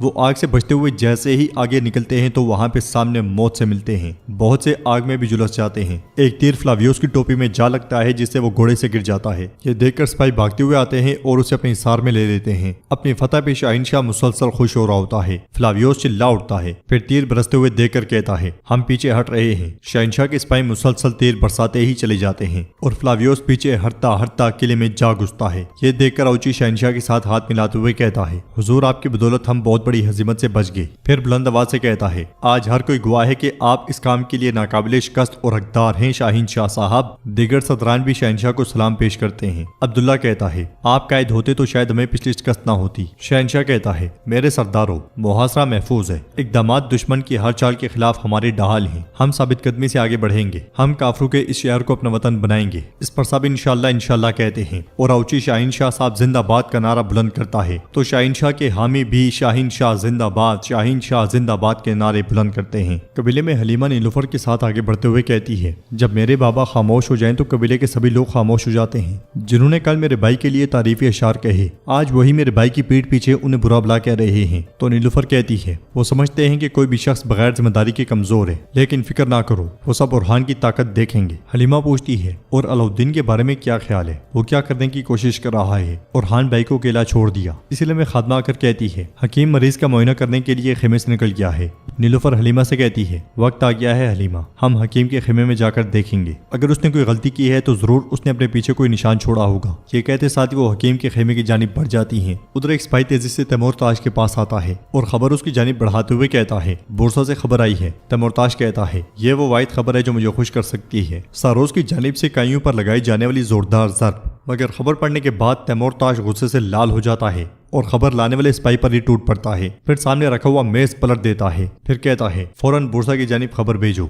وہ آگ سے بچتے ہوئے جیسے ہی آگے نکلتے ہیں تو وہاں پہ سامنے موت سے ملتے ہیں، بہت سے آگ میں بھی جلس جاتے ہیں۔ ایک تیر فلاویوس کی ٹوپی میں جا لگتا ہے جس سے وہ گھوڑے سے گر جاتا ہے۔ یہ دیکھ کر سپاہی بھاگتے ہوئے آتے ہیں اور اسے اپنے حصار میں لے لیتے ہیں۔ اپنی فتح پہ شاہنشاہ مسلسل خوش ہو رہا ہوتا ہے۔ فلاویوس چلا اٹھتا ہے، پھر تیر برستے ہوئے دیکھ کر کہتا ہے ہم پیچھے ہٹ رہے ہیں۔ شاہنشاہ کے سپاہی مسلسل تیر برساتے ہی چلے جاتے ہیں اور فلاویوس پیچھے ہٹتا قلعے میں جا گھستا ہے۔ یہ دیکھ کر اوچی شاہنشاہ کے ساتھ ہاتھ ملاتے ہوئے کہتا ہے حضور آپ کی بدولت ہم بہت بڑی ہزیمت سے بچ گئے۔ پھر بلند آواز سے کہتا ہے آج ہر کوئی گواہ ہے کہ آپ اس کام کے لیے ناقابل شکست اور حقدار ہیں شاہنشاہ صاحب۔ دیگر صدران بھی شاہنشاہ کو سلام پیش کرتے ہیں۔ عبداللہ کہتا ہے آپ قائد ہوتے تو شاید ہمیں پچھلی شکست نہ ہوتی۔ شاہنشاہ کہتا ہے میرے سرداروں محاصرہ محفوظ ہے، اقدامات دشمن کی ہر چال کے خلاف ہمارے ڈھال ہیں، ہم ثابت قدمی سے آگے بڑھیں گے، ہم کافروں کے اس شہر کو اپنا وطن بنائیں گے۔ اس پر سب انشاءاللہ کہتے ہیں اور اوچی شاہنشاہ صاحب زندہ باد کا نعرہ بلند کرتا ہے تو شاہنشاہ کے حامی بھی شاہنشاہ زندہ باد کے نعرے بلند کرتے ہیں۔ قبیلے میں حلیمہ نیلوفر کے ساتھ آگے بڑھتے ہوئے کہتی ہے جب میرے بابا خاموش ہو جائیں تو قبیلے کے سبھی لوگ خاموش ہو جاتے ہیں۔ جنہوں نے کل میرے بھائی کے لیے تعریفی اشعار کہے آج وہی میرے بھائی کی پیٹھ پیچھے انہیں برا بلا کہہ رہے ہیں۔ تو نیلوفر کہتی ہے وہ سمجھتے ہیں کہ کوئی بھی شخص بغیر ذمہ داری کے کمزور ہے، لیکن فکر نہ کرو وہ سب برہان کی طاقت دیکھیں گے۔ حلیمہ پوچھتی ہے اور علاؤالدین کے بارے میں کیا خیال ہے، وہ کیا کرنے کی کوشش کر رہا ہے؟ اورحان بھائی کو اکیلا چھوڑ دیا۔ اس لیے میں خادمہ آ کر کہتی ہے حکیم مریض کا معائنہ کرنے کے لیے خیمے سے نکل گیا ہے۔ نیلوفر حلیمہ سے کہتی ہے وقت آ گیا ہے حلیمہ، ہم حکیم کے خیمے میں جا کر دیکھیں گے، اگر اس نے کوئی غلطی کی ہے تو ضرور اس نے اپنے پیچھے کوئی نشان چھوڑا ہوگا۔ یہ کہتے ساتھ وہ حکیم کے خیمے کی جانب بڑھ جاتی ہیں۔ ادھر ایک سپاہی تیزی سے تیمورتاش کے پاس آتا ہے اور خبر اس کی جانب بڑھاتے ہوئے کہتا ہے بورسا سے خبر آئی ہے۔ تیمورتاش کہتا ہے یہ وہ واحد خبر ہے جو مجھے خوش کر سکتی ہے۔ ساروس کی جانب سے کائیوں پر لگائی جانے والی زوردار ضرب، مگر خبر پڑھنے کے بعد تیمورتاش غصے سے لال ہو جاتا ہے اور خبر لانے والے سپاہی پر ہی ٹوٹ پڑتا ہے، پھر سامنے رکھا ہوا میز پلٹ دیتا ہے، پھر کہتا ہے فوراً بورسا کی جانب خبر بھیجو،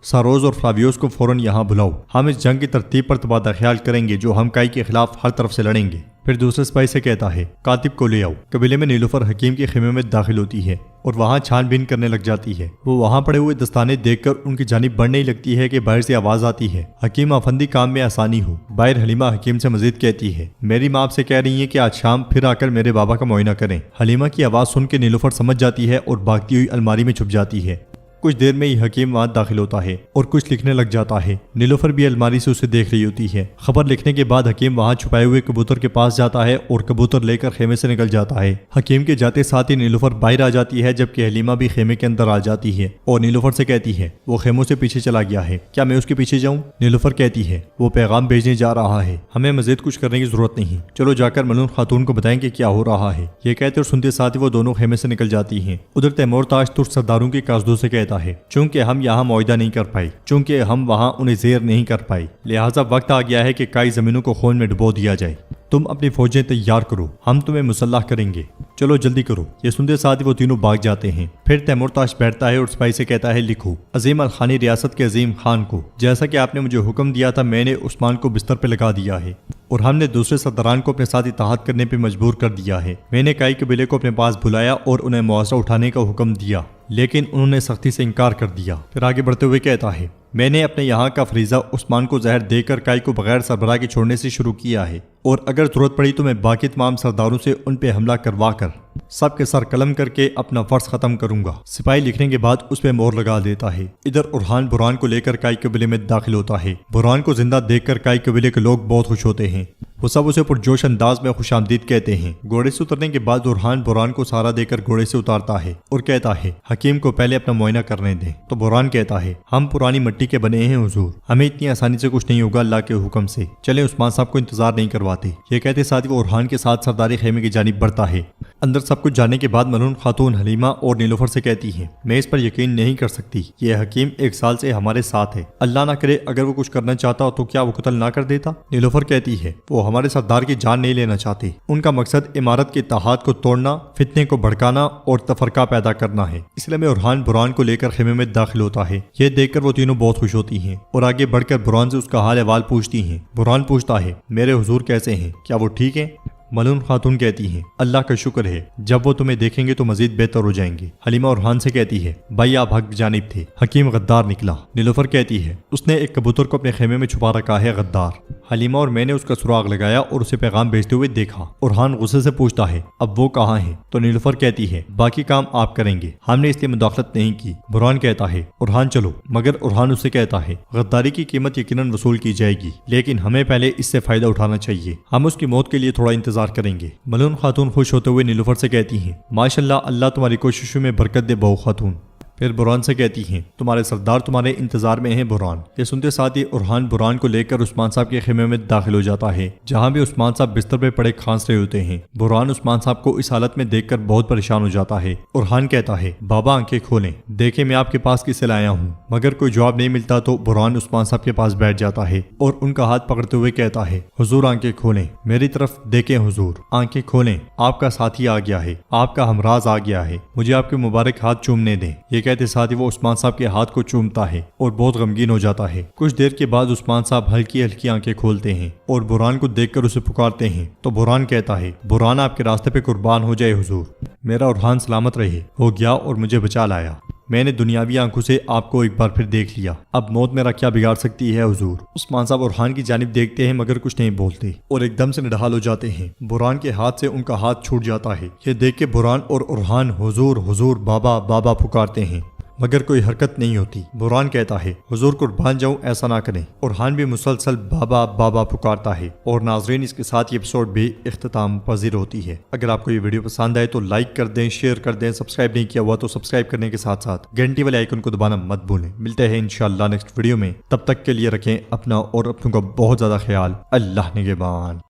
ساروس اور فلاویوس کو فوراً یہاں بلاؤ، ہم اس جنگ کی ترتیب پر تبادلہ خیال کریں گے جو ہم کائی کے خلاف ہر طرف سے لڑیں گے۔ پھر دوسرے سپاہی سے کہتا ہے کاتب کو لے آؤ۔ قبیلے میں نیلوفر حکیم کے خیمے میں داخل ہوتی ہے اور وہاں چھان بین کرنے لگ جاتی ہے۔ وہ وہاں پڑے ہوئے دستانے دیکھ کر ان کی جانب بڑھنے ہی لگتی ہے کہ باہر سے آواز آتی ہے حکیم افندی کام میں آسانی ہو۔ باہر حلیمہ حکیم سے مزید کہتی ہے میری ماں آپ سے کہہ رہی ہے کہ آج شام پھر آ کر میرے بابا کا معائنہ کریں۔ حلیمہ کی آواز سن کے نیلوفر سمجھ جاتی ہے اور بھاگتی ہوئی الماری میں چھپ جاتی ہے۔ کچھ دیر میں ہی حکیم وہاں داخل ہوتا ہے اور کچھ لکھنے لگ جاتا ہے۔ نیلوفر بھی الماری سے اسے دیکھ رہی ہوتی ہے۔ خبر لکھنے کے بعد حکیم وہاں چھپائے ہوئے کبوتر کے پاس جاتا ہے اور کبوتر لے کر خیمے سے نکل جاتا ہے۔ حکیم کے جاتے ساتھ ہی نیلوفر باہر آ جاتی ہے جبکہ حلیمہ بھی خیمے کے اندر آ جاتی ہے اور نیلوفر سے کہتی ہے وہ خیموں سے پیچھے چلا گیا ہے، کیا میں اس کے پیچھے جاؤں؟ نیلوفر کہتی ہے وہ پیغام بھیجنے جا رہا ہے، ہمیں مزید کچھ کرنے کی ضرورت نہیں، چلو جا کر ملون خاتون کو بتائیں کہ کیا ہو رہا ہے۔ یہ کہتے اور سنتے ساتھ ہی وہ دونوں خیمے سے نکل جاتی ہیں۔ ادھر تیمورتاش ترک سرداروں کے قاصدوں سے کہتا ہے چونکہ ہم یہاں معاہدہ نہیں کر پائی، چونکہ ہم وہاں انہیں زیر نہیں کر پائی، لہٰذا وقت آ گیا ہے کہ کئی زمینوں کو خون میں ڈبو دیا جائے۔ تم اپنی فوجیں تیار کرو، ہم تمہیں مسلح کریں گے، چلو جلدی کرو۔ یہ سنتے ساتھ ہی وہ تینوں بھاگ جاتے ہیں۔ پھر تیمورتاش بیٹھتا ہے اور سپاہی سے کہتا ہے لکھو عظیم الخانی ریاست کے عظیم خان کو جیسا کہ آپ نے مجھے حکم دیا تھا میں نے عثمان کو بستر پہ لگا دیا ہے اور ہم نے دوسرے سرداران کو اپنے ساتھ اتحاد کرنے پہ مجبور کر دیا ہے۔ میں نے کائی قبیلے کو اپنے پاس بلایا اور انہیں معاوضہ اٹھانے کا حکم دیا لیکن انہوں نے سختی سے انکار کر دیا۔ پھر آگے بڑھتے ہوئے کہتا ہے میں نے اپنے یہاں کا فریضہ عثمان کو زہر دے کر کائی کو بغیر سربراہ کے چھوڑنے سے شروع کیا ہے اور اگر ضرورت پڑی تو میں باقی تمام سرداروں سے ان پہ حملہ کروا کر سب کے سر قلم کر کے اپنا فرض ختم کروں گا۔ سپاہی لکھنے کے بعد اس پہ مہر لگا دیتا ہے۔ ادھر اورحان برہان کو لے کر کائی قبیلے میں داخل ہوتا ہے۔ برہان کو زندہ دیکھ کر کائی قبیلے کے لوگ بہت خوش ہوتے ہیں، وہ سب اسے پرجوش انداز میں خوش آمدید کہتے ہیں۔ گھوڑے سے اترنے کے بعد اورحان برہان کو سہارا دے کر گھوڑے سے اتارتا ہے اور کہتا ہے حکیم کو پہلے اپنا معائنہ کرنے دیں۔ تو برہان کہتا ہے ہم پرانی مٹی کے بنے ہیں حضور، ہمیں اتنی آسانی سے کچھ نہیں ہوگا اللہ کے حکم سے، چلیں عثمان صاحب کو انتظار نہیں کرواتے۔ یہ کہتے ساتھ وہ اورحان کے ساتھ سرداری خیمے کی جانب بڑھتا ہے۔ اندر سب کچھ جانے کے بعد ملون خاتون حلیمہ اور نیلوفر سے کہتی ہے میں اس پر یقین نہیں کر سکتی، یہ حکیم 1 سال سے ہمارے ساتھ ہے، اللہ نہ کرے اگر وہ کچھ کرنا چاہتا تو کیا وہ قتل نہ کر دیتا؟ نیلوفر کہتی ہے وہ ہمارے سردار کی جان نہیں لینا چاہتے، ان کا مقصد عمارت کے اتحاد کو توڑنا، فتنے کو بھڑکانا اور تفرقہ پیدا کرنا ہے۔ اس لیے میں اورحان برہان کو لے کر خیمے میں داخل ہوتا ہے۔ یہ دیکھ کر وہ تینوں بہت خوش ہوتی ہیں اور آگے بڑھ کر برہان سے اس کا حال احوال پوچھتی ہیں۔ برہان پوچھتا ہے میرے حضور کیسے ہیں، کیا وہ ٹھیک ہیں؟ ملون خاتون کہتی ہیں اللہ کا شکر ہے، جب وہ تمہیں دیکھیں گے تو مزید بہتر ہو جائیں گے۔ حلیمہ اورحان سے کہتی ہے بھائی آپ حق جانب تھے، حکیم غدار نکلا۔ نیلوفر کہتی ہے اس نے ایک کبوتر کو اپنے خیمے میں چھپا رکھا ہے غدار۔ حلیمہ اور میں نے اس کا سراغ لگایا اور اسے پیغام بھیجتے ہوئے دیکھا۔ اورحان غصے سے پوچھتا ہے اب وہ کہاں ہے؟ تو نیلوفر کہتی ہے باقی کام آپ کریں گے، ہم نے اس لیے مداخلت نہیں کی۔ برہان کہتا ہے اورحان چلو، مگر اورحان اسے کہتا ہے غداری کی قیمت یقیناً وصول کی جائے گی، لیکن ہمیں پہلے اس سے فائدہ اٹھانا چاہیے، ہم اس کی موت کے لیے تھوڑا انتظار کریں گے۔ ملون خاتون خوش ہوتے ہوئے نیلوفر سے کہتی ہیں ماشاءاللہ، اللہ تمہاری کوششوں میں برکت دے بہو خاتون۔ پھر برہان سے کہتی ہیں تمہارے سردار تمہارے انتظار میں ہیں برہان۔ یہ سنتے ساتھ ہی اورحان برہان کو لے کر عثمان صاحب کے خیمے میں داخل ہو جاتا ہے، جہاں بھی عثمان صاحب بستر پہ پڑے کھانس رہے ہوتے ہیں۔ برہان عثمان صاحب کو اس حالت میں دیکھ کر بہت پریشان ہو جاتا ہے۔ اورحان کہتا ہے بابا آنکھیں کھولیں، دیکھیں میں آپ کے پاس کس سے لایا ہوں۔ مگر کوئی جواب نہیں ملتا تو برہان عثمان صاحب کے پاس بیٹھ جاتا ہے اور ان کا ہاتھ پکڑتے ہوئے کہتا ہے حضور آنکھیں کھولیں، میری طرف دیکھیں حضور، آنکھیں کھولیں، آپ کا ساتھی آ گیا ہے، آپ کا ہمراز آ گیا ہے، مجھے آپ کے مبارک ہاتھ چومنے دیں۔ یہ کہتے ساتھ ہی وہ عثمان صاحب کے ہاتھ کو چومتا ہے اور بہت غمگین ہو جاتا ہے۔ کچھ دیر کے بعد عثمان صاحب ہلکی ہلکی آنکھیں کھولتے ہیں اور برہان کو دیکھ کر اسے پکارتے ہیں تو برہان کہتا ہے برہان آپ کے راستے پہ قربان ہو جائے حضور، میرا اورحان سلامت رہے، ہو گیا اور مجھے بچا لایا، میں نے دنیاوی آنکھوں سے آپ کو ایک بار پھر دیکھ لیا، اب موت میرا کیا بگاڑ سکتی ہے حضور۔ عثمان صاحب اورحان کی جانب دیکھتے ہیں مگر کچھ نہیں بولتے اور ایک دم سے نڈھال ہو جاتے ہیں۔ برہان کے ہاتھ سے ان کا ہاتھ چھوٹ جاتا ہے۔ یہ دیکھ کے برہان اور اورحان حضور حضور بابا بابا پکارتے ہیں مگر کوئی حرکت نہیں ہوتی۔ برہان کہتا ہے حضور قربان جاؤں، ایسا نہ کریں۔ اورحان بھی مسلسل بابا بابا پکارتا ہے۔ اور ناظرین اس کے ساتھ یہ ایپیسوڈ بھی اختتام پذیر ہوتی ہے۔ اگر آپ کو یہ ویڈیو پسند آئے تو لائک کر دیں، شیئر کر دیں، سبسکرائب نہیں کیا ہوا تو سبسکرائب کرنے کے ساتھ ساتھ گھنٹی والے آئیکن کو دبانا مت بھولیں۔ ملتے ہیں انشاءاللہ نیکسٹ ویڈیو میں، تب تک کے لیے رکھیں اپنا اور اپنوں کا بہت زیادہ خیال۔ اللہ نگہبان۔